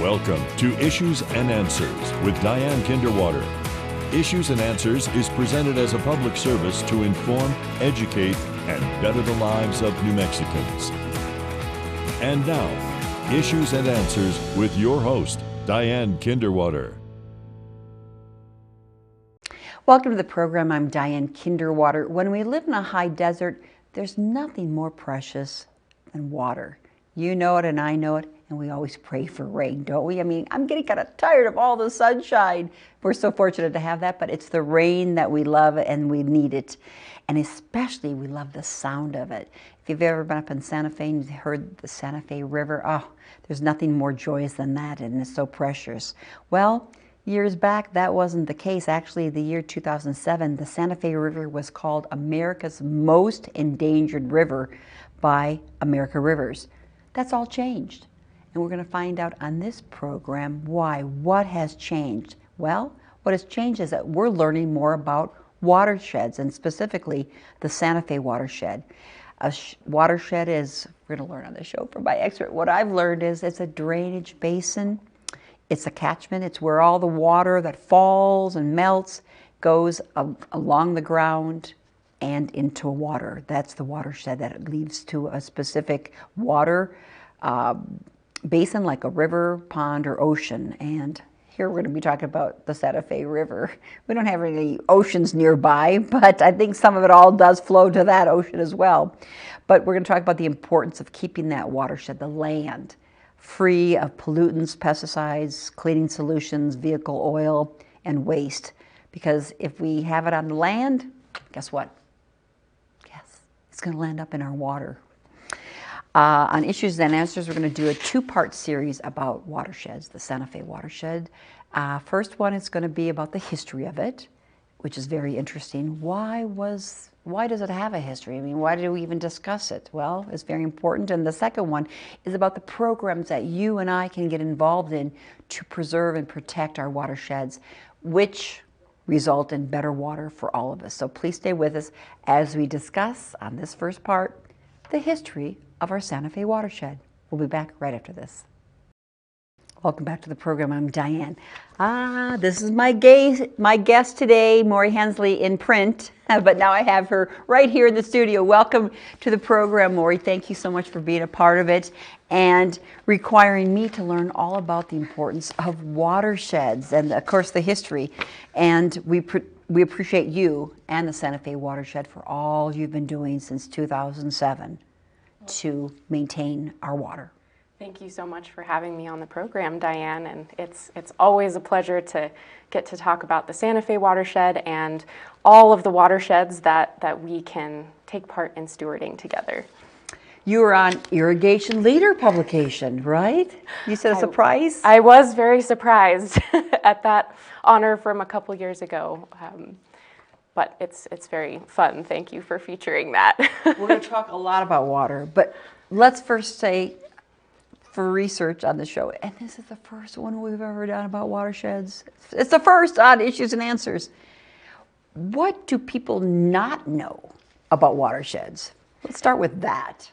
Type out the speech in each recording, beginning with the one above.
Welcome to Issues and Answers with Diane Kinderwater. Issues and Answers is presented as a public service to inform, educate, and better the lives of New Mexicans. And now, Issues and Answers with your host, Diane Kinderwater. Welcome to the program. I'm Diane Kinderwater. When we live in a high desert, there's nothing more precious than water. You know it and I know it, and we always pray for rain, don't we? I mean, I'm getting kind of tired of all the sunshine. We're so fortunate to have that, but it's the rain that we love and we need it. And especially we love the sound of it. If you've ever been up in Santa Fe and heard the Santa Fe River, oh, there's nothing more joyous than that, and it's so precious. Well, years back, that wasn't the case. Actually, the year 2007, the Santa Fe River was called America's most endangered river by America Rivers. That's all changed. And we're going to find out on this program why. What has changed? Well, what has changed is that we're learning more about watersheds, and specifically the Santa Fe Watershed. A watershed is, we're going to learn on the show from my expert, what I've learned is it's a drainage basin. It's a catchment. It's where all the water that falls and melts goes along the ground and into water. That's the watershed that leads to a specific water basin like a river, pond, or ocean. And here we're going to be talking about the Santa Fe River. We don't have any oceans nearby, but I think some of it all does flow to that ocean as well. But we're going to talk about the importance of keeping that watershed, the land, free of pollutants, pesticides, cleaning solutions, vehicle oil, and waste. Because if we have it on the land, guess what? Yes, it's going to land up in our water. On Issues and Answers, we're going to do a two-part series about watersheds, the Santa Fe Watershed. First one is going to be about the history of it, which is very interesting. Why does it have a history? I mean, why do we even discuss it? Well, it's very important. And the second one is about the programs that you and I can get involved in to preserve and protect our watersheds, which result in better water for all of us. So please stay with us as we discuss on this first part the history of our Santa Fe Watershed. We'll be back right after this. Welcome back to the program. I'm Diane. This is my guest today, Maury Hensley, in print, but now I have her right here in the studio. Welcome to the program, Maury. Thank you so much for being a part of it and requiring me to learn all about the importance of watersheds and, of course, the history. And we appreciate you and the Santa Fe Watershed for all you've been doing since 2007 to maintain our water. Thank you so much for having me on the program, Diane, and it's always a pleasure to get to talk about the Santa Fe Watershed and all of the watersheds that we can take part in stewarding together. You were on Irrigation Leader publication, right? You said a surprise? I was very surprised at that honor from a couple years ago, but it's very fun. Thank you for featuring that. We're going to talk a lot about water, but let's first say, for research on the show, and this is the first one we've ever done about watersheds. It's the first on Issues and Answers. What do people not know about watersheds? Let's start with that.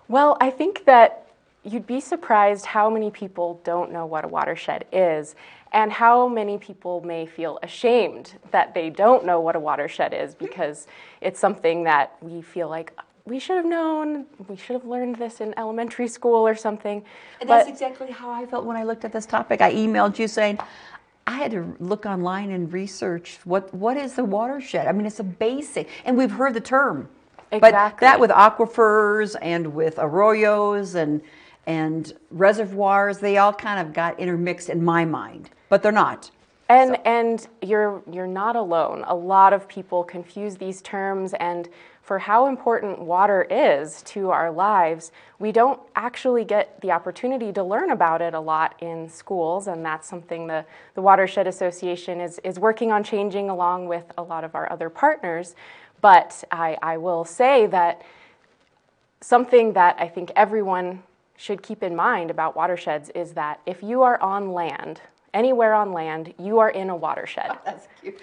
Well, I think that you'd be surprised how many people don't know what a watershed is, and how many people may feel ashamed that they don't know what a watershed is, because it's something that we feel like, we should have known, we should have learned this in elementary school or something. And that's exactly how I felt when I looked at this topic. I emailed you saying, I had to look online and research what is the watershed. I mean, it's a basic, and we've heard the term. Exactly. But that with aquifers and with arroyos and reservoirs, they all kind of got intermixed in my mind, but they're not. And you're not alone. A lot of people confuse these terms, and for how important water is to our lives, we don't actually get the opportunity to learn about it a lot in schools, and that's something the Watershed Association is working on changing along with a lot of our other partners. But I will say that something that I think everyone should keep in mind about watersheds is that if you are on land, anywhere on land, you are in a watershed. Oh, that's cute.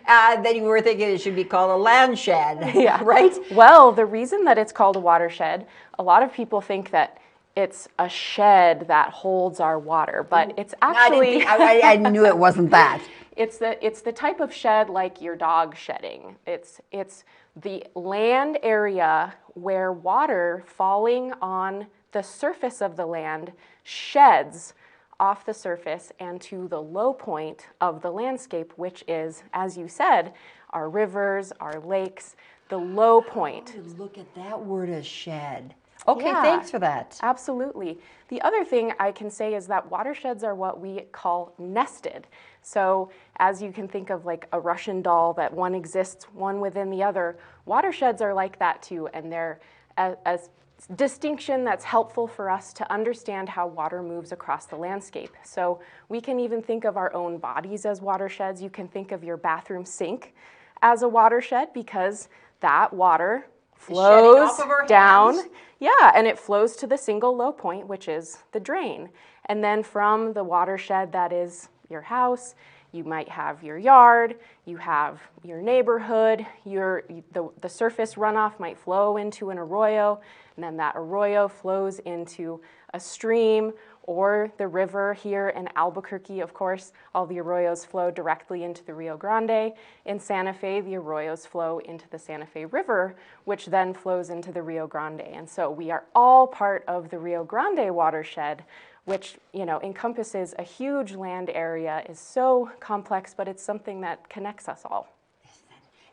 Then you were thinking it should be called a land shed, yeah, right? Well, the reason that it's called a watershed, a lot of people think that it's a shed that holds our water, but it's actually I knew it wasn't that. It's the type of shed like your dog shedding. It's the land area where water falling on the surface of the land sheds off the surface and to the low point of the landscape, which is, as you said, our rivers, our lakes, the low point. Oh, look at that word, a shed. Okay, Yeah, thanks for that. Absolutely. The other thing I can say is that watersheds are what we call nested. So as you can think of like a Russian doll, that one exists one within the other, watersheds are like that too, and they're a distinction that's helpful for us to understand how water moves across the landscape. So we can even think of our own bodies as watersheds. You can think of your bathroom sink as a watershed because that water flows down. Yeah, and it flows to the single low point, which is the drain. And then from the watershed that is your house, you might have your yard, you have your neighborhood, the surface runoff might flow into an arroyo, and then that arroyo flows into a stream or the river. Here in Albuquerque, of course, all the arroyos flow directly into the Rio Grande. In Santa Fe, the arroyos flow into the Santa Fe River, which then flows into the Rio Grande. And so we are all part of the Rio Grande watershed, which encompasses a huge land area, is so complex, but it's something that connects us all.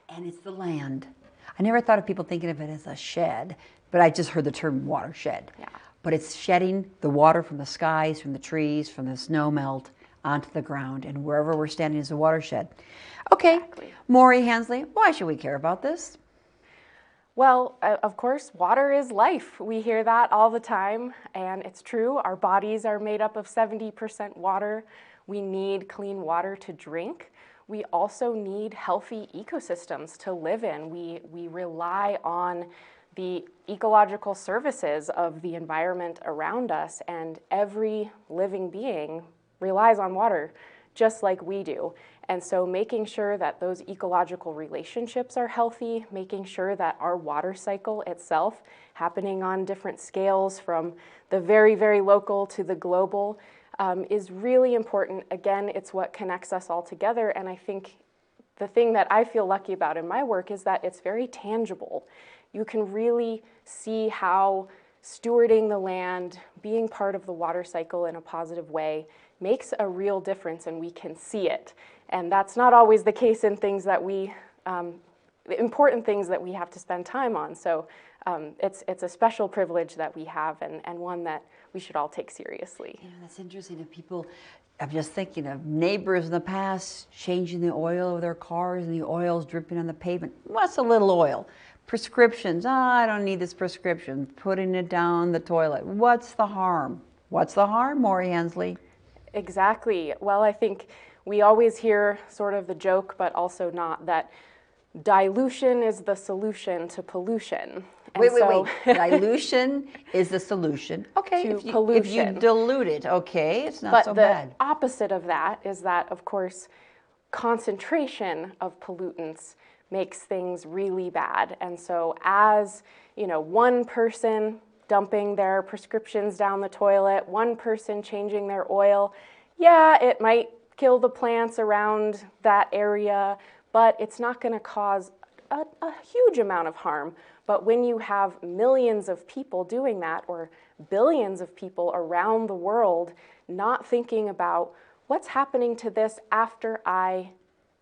And it's the land. I never thought of people thinking of it as a shed, but I just heard the term watershed. Yeah. But it's shedding the water from the skies, from the trees, from the snow melt onto the ground, and wherever we're standing is a watershed. Okay, Exactly. Maury Hensley, why should we care about this? Well, of course, water is life. We hear that all the time, and it's true. Our bodies are made up of 70% water. We need clean water to drink. We also need healthy ecosystems to live in. We rely on the ecological services of the environment around us, and every living being relies on water just like we do. And so making sure that those ecological relationships are healthy, making sure that our water cycle itself, happening on different scales from the very, very local to the global, is really important. Again, it's what connects us all together. And I think the thing that I feel lucky about in my work is that it's very tangible. You can really see how stewarding the land, being part of the water cycle in a positive way, makes a real difference, and we can see it. And that's not always the case in things that important things that we have to spend time on. So it's a special privilege that we have, and one that we should all take seriously. Yeah, that's interesting. If people, I'm just thinking of neighbors in the past changing the oil of their cars and the oil's dripping on the pavement. What's a little oil? Prescriptions, I don't need this prescription. Putting it down the toilet. What's the harm? What's the harm, Maury Hensley? Exactly. Well, I think we always hear sort of the joke, but also not, that dilution is the solution to pollution. And Wait. Dilution is the solution. Okay, To if you pollution. dilute it, okay, it's not But so the bad. opposite of that is that, of course, concentration of pollutants makes things really bad. And so as, one person dumping their prescriptions down the toilet, one person changing their oil, yeah, it might kill the plants around that area, but it's not going to cause a huge amount of harm. But when you have millions of people doing that, or billions of people around the world not thinking about what's happening to this after I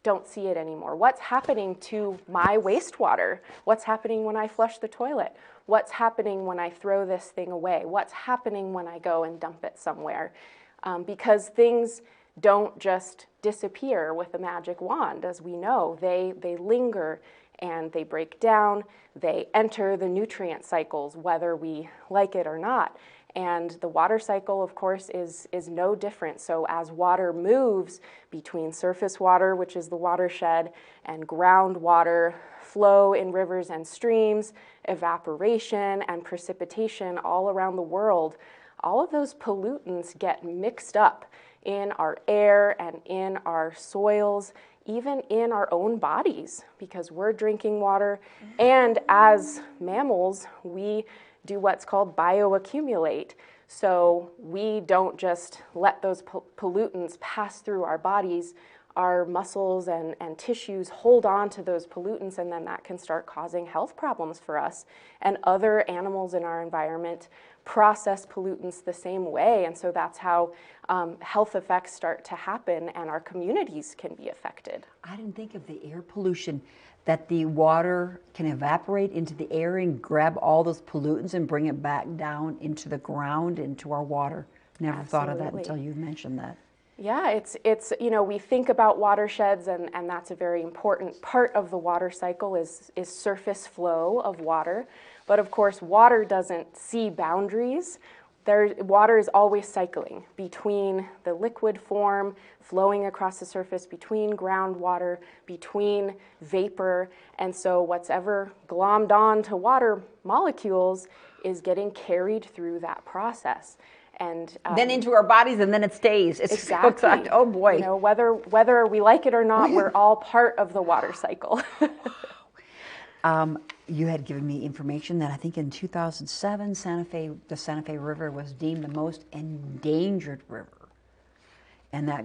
don't see it anymore, what's happening to my wastewater, what's happening when I flush the toilet, what's happening when I throw this thing away, what's happening when I go and dump it somewhere, because things don't just disappear with a magic wand. As we know, they linger and they break down, they enter the nutrient cycles, whether we like it or not. And the water cycle, of course, is no different. So as water moves between surface water, which is the watershed, and groundwater flow in rivers and streams, evaporation and precipitation all around the world, all of those pollutants get mixed up in our air and in our soils, even in our own bodies, because we're drinking water. And as mammals, we do what's called bioaccumulate. So we don't just let those pollutants pass through our bodies. Our muscles and tissues hold on to those pollutants, and then that can start causing health problems for us. And other animals in our environment process pollutants the same way, and so that's how health effects start to happen, and our communities can be affected. I didn't think of the air pollution, that the water can evaporate into the air and grab all those pollutants and bring it back down into the ground, into our water. Never thought of that until you mentioned that. Yeah, it's you know, we think about watersheds, and that's a very important part of the water cycle is surface flow of water. But of course, water doesn't see boundaries. Water is always cycling between the liquid form, flowing across the surface, between groundwater, between vapor. And so what's ever glommed on to water molecules is getting carried through that process. And then into our bodies, and then it stays. It's exactly. Oh boy. You know, whether we like it or not, we're all part of the water cycle. You had given me information that I think in 2007, the Santa Fe River was deemed the most endangered river. And that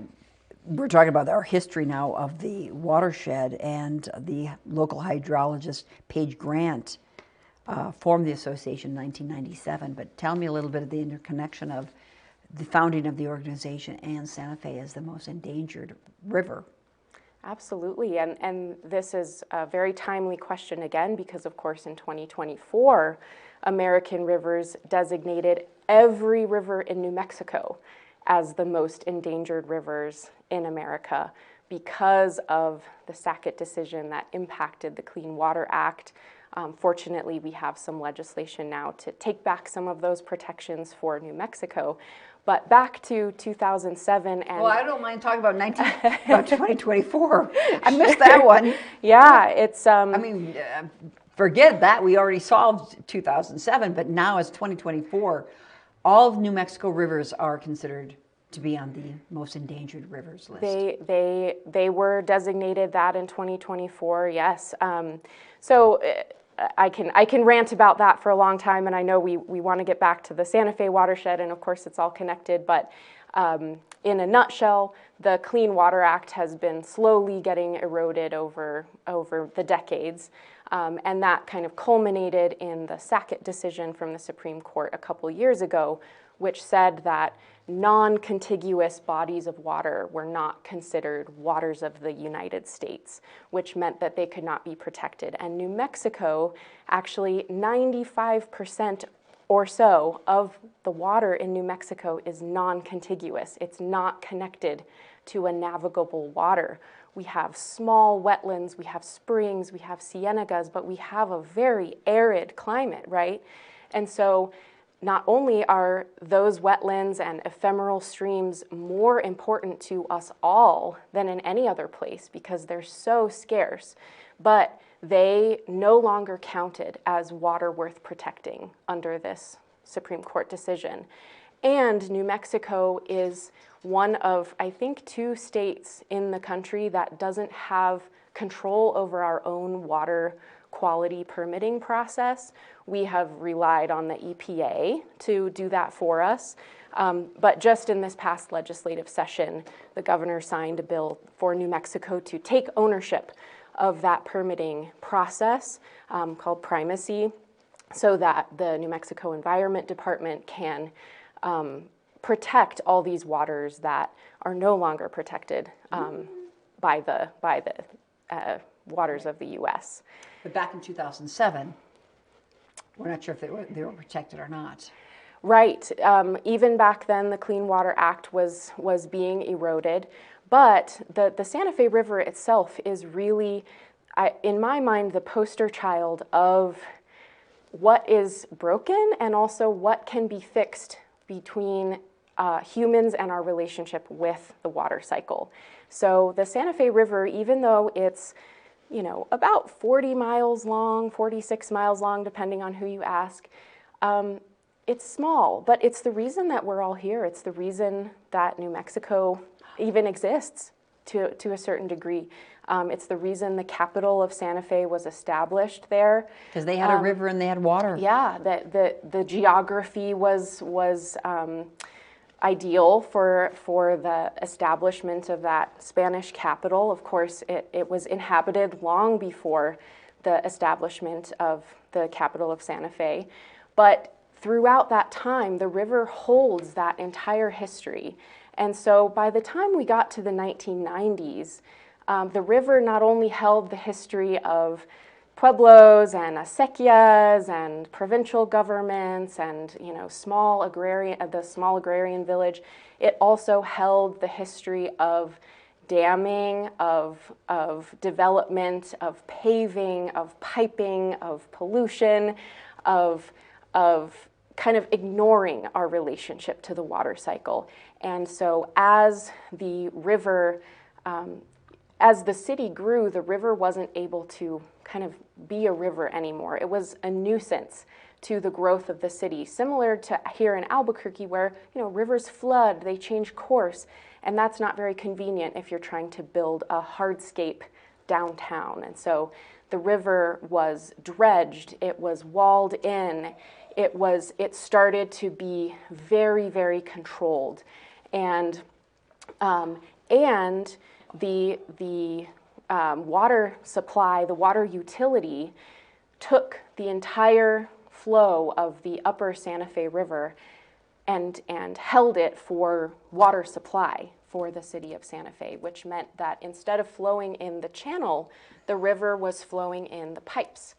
we're talking about our history now of the watershed, and the local hydrologist, Paige Grant, formed the association in 1997. But tell me a little bit of the interconnection of the founding of the organization and Santa Fe as the most endangered river. Absolutely, and this is a very timely question again, because of course in 2024, American Rivers designated every river in New Mexico as the most endangered rivers in America because of the Sackett decision that impacted the Clean Water Act. Fortunately, we have some legislation now to take back some of those protections for New Mexico. But back to 2007 and... Well, I don't mind talking about 2024. I missed that one. Yeah, it's... I mean, forget that. We already solved 2007, but now it's 2024. All of New Mexico rivers are considered to be on the most endangered rivers list. They were designated that in 2024, yes. So I can rant about that for a long time, and I know we want to get back to the Santa Fe Watershed, and of course it's all connected, but in a nutshell, the Clean Water Act has been slowly getting eroded over the decades, and that kind of culminated in the Sackett decision from the Supreme Court a couple years ago, which said that non-contiguous bodies of water were not considered waters of the United States, which meant that they could not be protected. And New Mexico, actually 95% or so of the water in New Mexico is non-contiguous. It's not connected to a navigable water. We have small wetlands, we have springs, we have cienagas, but we have a very arid climate, right? And so not only are those wetlands and ephemeral streams more important to us all than in any other place because they're so scarce, but they no longer counted as water worth protecting under this Supreme Court decision. And New Mexico is one of, I think, 2 states in the country that doesn't have control over our own water quality permitting process. We have relied on the EPA to do that for us. But just in this past legislative session, the governor signed a bill for New Mexico to take ownership of that permitting process called primacy, so that the New Mexico Environment Department can protect all these waters that are no longer protected by the waters of the U.S. But back in 2007, we're not sure if they were protected or not. Right. Even back then, the Clean Water Act was being eroded. But the Santa Fe River itself is really, in my mind, the poster child of what is broken and also what can be fixed between humans and our relationship with the water cycle. So the Santa Fe River, even though it's about 40 miles long, 46 miles long, depending on who you ask. It's small, but it's the reason that we're all here. It's the reason that New Mexico even exists. to a certain degree. It's the reason the capital of Santa Fe was established there. Because they had a river and they had water. Yeah, the geography was ideal for the establishment of that Spanish capital. Of course, it was inhabited long before the establishment of the capital of Santa Fe. But throughout that time, the river holds that entire history. And so by the time we got to the 1990s, the river not only held the history of pueblos and acequias and provincial governments and the small agrarian village, it also held the history of damming, of development, of paving, of piping, of pollution, of kind of ignoring our relationship to the water cycle. And so as the river, as the city grew, the river wasn't able to kind of be a river anymore. It was a nuisance to the growth of the city, similar to here in Albuquerque where, rivers flood, they change course, and that's not very convenient if you're trying to build a hardscape downtown. And so the river was dredged, it was walled in, it started to be very, very controlled. And the water supply, the water utility, took the entire flow of the upper Santa Fe River and held it for water supply for the city of Santa Fe, which meant that instead of flowing in the channel, the river was flowing in the pipes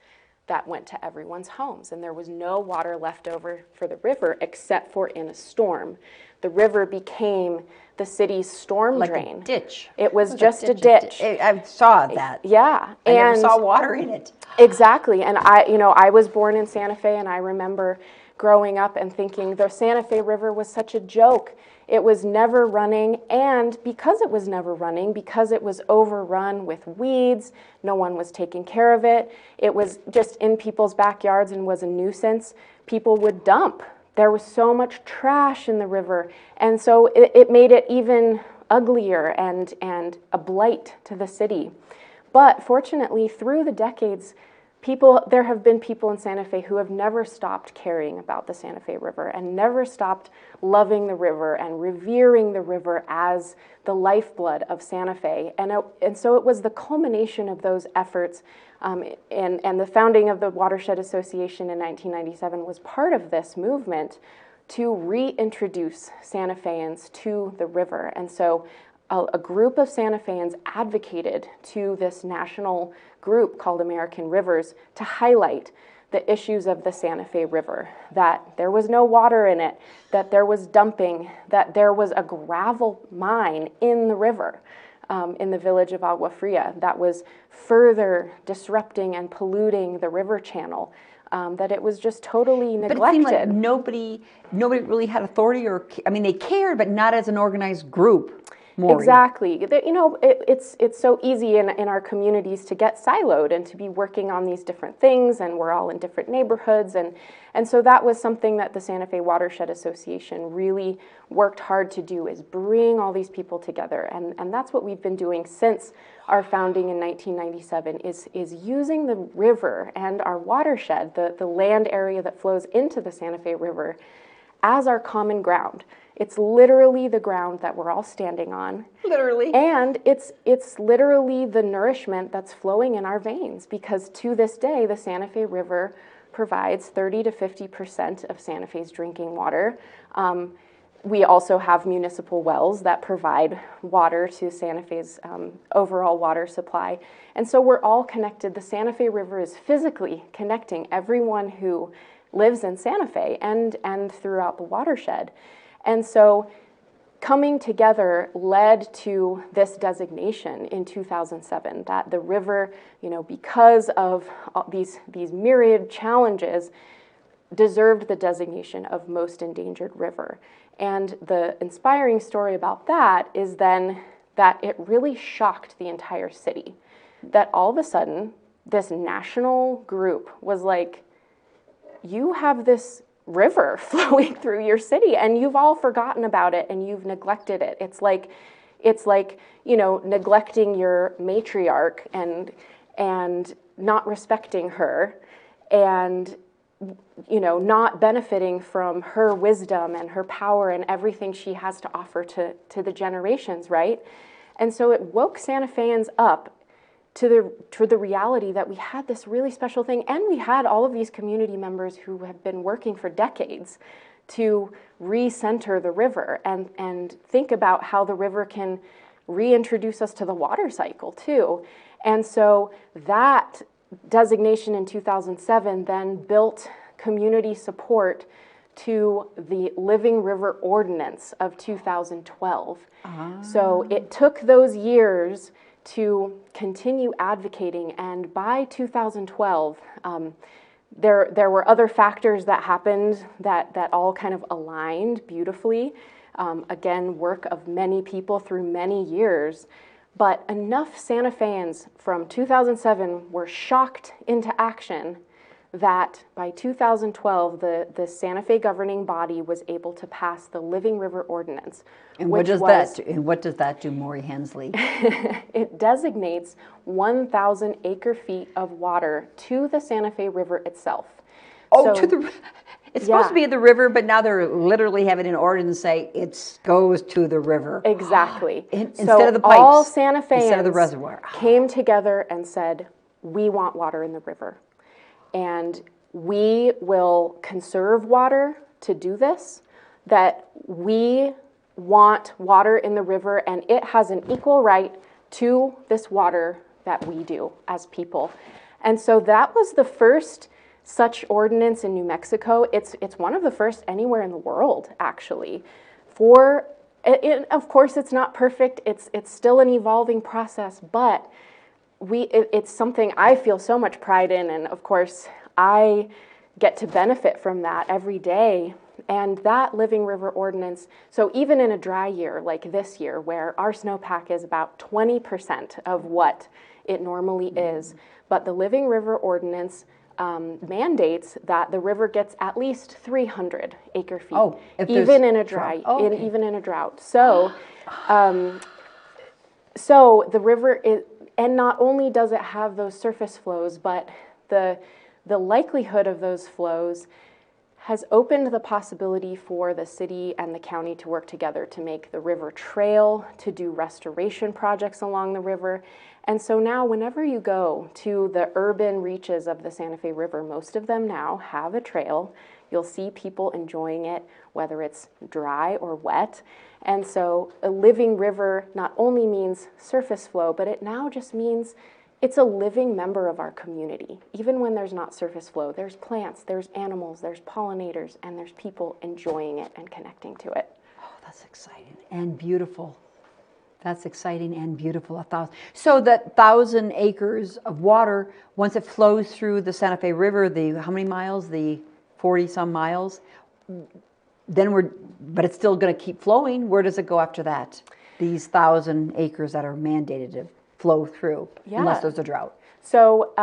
that went to everyone's homes, and there was no water left over for the river except for in a storm. The river became the city's storm drain. Like a ditch. It was just a ditch. I saw that. Yeah. I never saw water in it. Exactly. And I was born in Santa Fe, and I remember growing up and thinking the Santa Fe River was such a joke. It was never running, and because it was never running, because it was overrun with weeds, no one was taking care of it, it was just in people's backyards and was a nuisance, people would dump. There was so much trash in the river, and so it made it even uglier and a blight to the city. But fortunately, through the decades, there have been people in Santa Fe who have never stopped caring about the Santa Fe River and never stopped loving the river and revering the river as the lifeblood of Santa Fe. And so it was the culmination of those efforts, and the founding of the Watershed Association in 1997 was part of this movement to reintroduce Santa Feans to the river. And so a group of Santa Feans advocated to this national group called American Rivers to highlight the issues of the Santa Fe River, that there was no water in it, that there was dumping, that there was a gravel mine in the river, in the village of Agua Fria, that was further disrupting and polluting the river channel, that it was just totally neglected. But it seemed like nobody really had authority, they cared, but not as an organized group. Maureen. Exactly. It's so easy in our communities to get siloed and to be working on these different things, and we're all in different neighborhoods, and so that was something that the Santa Fe Watershed Association really worked hard to do, is bring all these people together, and that's what we've been doing since our founding in 1997, is using the river and our watershed, the land area that flows into the Santa Fe River, as our common ground. It's literally the ground that we're all standing on. Literally. And it's literally the nourishment that's flowing in our veins, because to this day, the Santa Fe River provides 30 to 50% of Santa Fe's drinking water. We also have municipal wells that provide water to Santa Fe's overall water supply. And so we're all connected. The Santa Fe River is physically connecting everyone who lives in Santa Fe and throughout the watershed. And so coming together led to this designation in 2007, that the river, because of these myriad challenges, deserved the designation of most endangered river. And the inspiring story about that is then that it really shocked the entire city, that all of a sudden this national group was like, you have this river flowing through your city and you've all forgotten about it and you've neglected it. It's It's like, neglecting your matriarch and not respecting her, and not benefiting from her wisdom and her power and everything she has to offer to the generations, right? And so it woke Santa Feans up to the reality that we had this really special thing, and we had all of these community members who have been working for decades to recenter the river and think about how the river can reintroduce us to the water cycle too. And so that designation in 2007 then built community support to the Living River Ordinance of 2012. So it took those years to continue advocating, and by 2012, there were other factors that happened that all kind of aligned beautifully. Again, work of many people through many years, but enough Santa Feans from 2007 were shocked into action that by 2012, the Santa Fe governing body was able to pass the Living River Ordinance. And what does that do, Maury Hensley? It designates 1,000 acre-feet of water to the Santa Fe River itself. Oh, so, it's supposed to be the river, but now they're literally having an ordinance say it goes to the river. Exactly. Instead of the pipes. All Santa Feans instead of the reservoir. Came together and said, we want water in the river. And we will conserve water to do this, that we want water in the river, and it has an equal right to this water that we do as people. And so that was the first such ordinance in New Mexico. It's one of the first anywhere in the world, actually. Of course, it's not perfect. It's still an evolving process, but it's something I feel so much pride in, and of course, I get to benefit from that every day. And that Living River Ordinance, so even in a dry year like this year, where our snowpack is about 20% of what it normally is, but the Living River Ordinance mandates that the river gets at least 300 acre feet, even in a even in a drought. So, so the river is, and not only does it have those surface flows, but the likelihood of those flows has opened the possibility for the city and the county to work together to make the river trail, to do restoration projects along the river. And so now whenever you go to the urban reaches of the Santa Fe River, most of them now have a trail. You'll see people enjoying it, whether it's dry or wet. And so a living river not only means surface flow, but it now just means it's a living member of our community. Even when there's not surface flow, there's plants, there's animals, there's pollinators, and there's people enjoying it and connecting to it. Oh, that's exciting and beautiful. That's exciting and beautiful. So that 1,000 acres of water, once it flows through the Santa Fe River, how many miles? The 40-some miles. Then but it's still going to keep flowing. Where does it go after that? These 1,000 acres that are mandated to flow through, unless there's a drought. So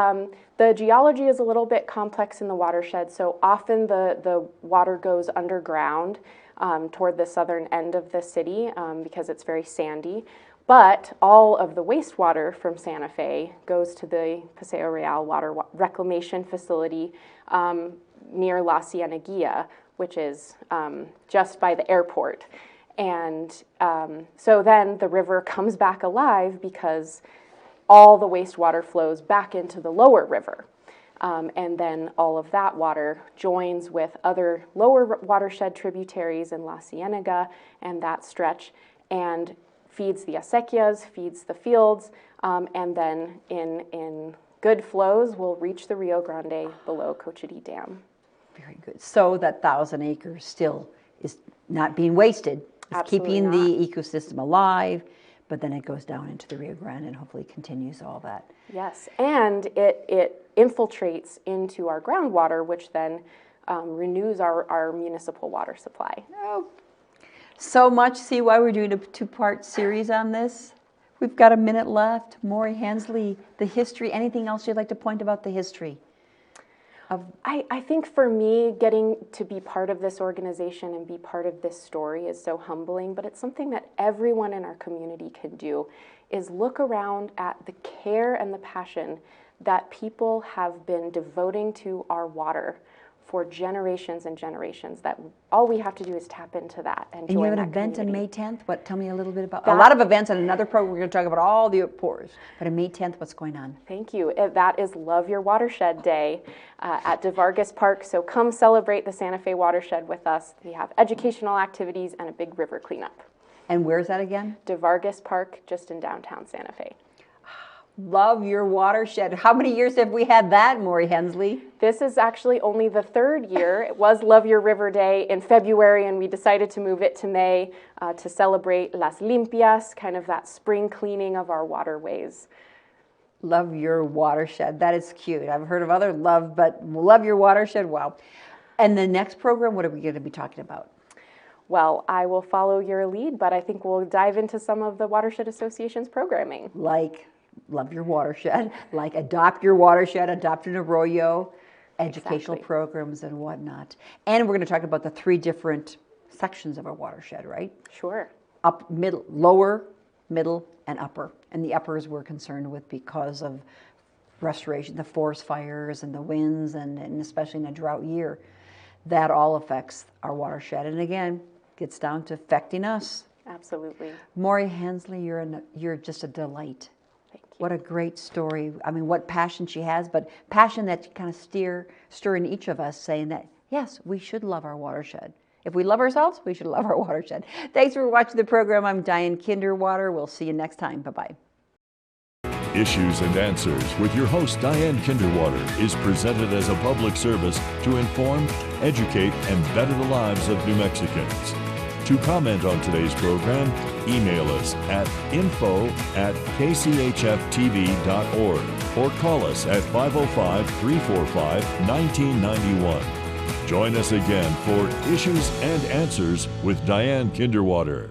the geology is a little bit complex in the watershed. So often the water goes underground toward the southern end of the city because it's very sandy. But all of the wastewater from Santa Fe goes to the Paseo Real Water Reclamation Facility near La Cienega, which is just by the airport. And so then the river comes back alive because all the wastewater flows back into the lower river. And then all of that water joins with other lower watershed tributaries in La Cienega and that stretch, and feeds the acequias, feeds the fields, and then in good flows will reach the Rio Grande below Cochiti Dam. Very good. So that 1,000 acres still is not being wasted. It's keeping the ecosystem alive, but then it goes down into the Rio Grande and hopefully continues all that. Yes, and it infiltrates into our groundwater, which then renews our municipal water supply. Oh, so much. See why we're doing a two-part series on this? We've got a minute left. Maury Hensley, the history. Anything else you'd like to point about the history? I think for me, getting to be part of this organization and be part of this story is so humbling, but it's something that everyone in our community can do, is look around at the care and the passion that people have been devoting to our water for generations and generations, that all we have to do is tap into that and join that. And you have an event on May 10th? Tell me a little bit about that. A lot of events on another program. We're going to talk about all the pours. But on May 10th, what's going on? Thank you. That is Love Your Watershed Day at DeVargas Park. So come celebrate the Santa Fe Watershed with us. We have educational activities and a big river cleanup. And where's that again? DeVargas Park, just in downtown Santa Fe. Love Your Watershed. How many years have we had that, Maury Hensley? This is actually only the third year. It was Love Your River Day in February, and we decided to move it to May to celebrate Las Limpias, kind of that spring cleaning of our waterways. Love Your Watershed. That is cute. I've heard of other love, but Love Your Watershed, wow. And the next program, what are we going to be talking about? Well, I will follow your lead, but I think we'll dive into some of the Watershed Association's programming. Like Love Your Watershed, like Adopt Your Watershed, Adopt an Arroyo, educational programs and whatnot. And we're going to talk about the 3 different sections of our watershed, right? Sure. Up, middle, lower, middle, and upper. And the uppers we're concerned with because of restoration, the forest fires and the winds, and especially in a drought year. That all affects our watershed. And again, gets down to affecting us. Absolutely. Maury Hensley, you're just a delight. What a great story. I mean, what passion she has, but passion that kind of stir in each of us, saying that, yes, we should love our watershed. If we love ourselves, we should love our watershed. Thanks for watching the program. I'm Diane Kinderwater. We'll see you next time. Bye-bye. Issues and Answers with your host Diane Kinderwater is presented as a public service to inform, educate, and better the lives of New Mexicans. To comment on today's program, email us at info@kchftv.org or call us at 505-345-1991. Join us again for Issues and Answers with Diane Kinderwater.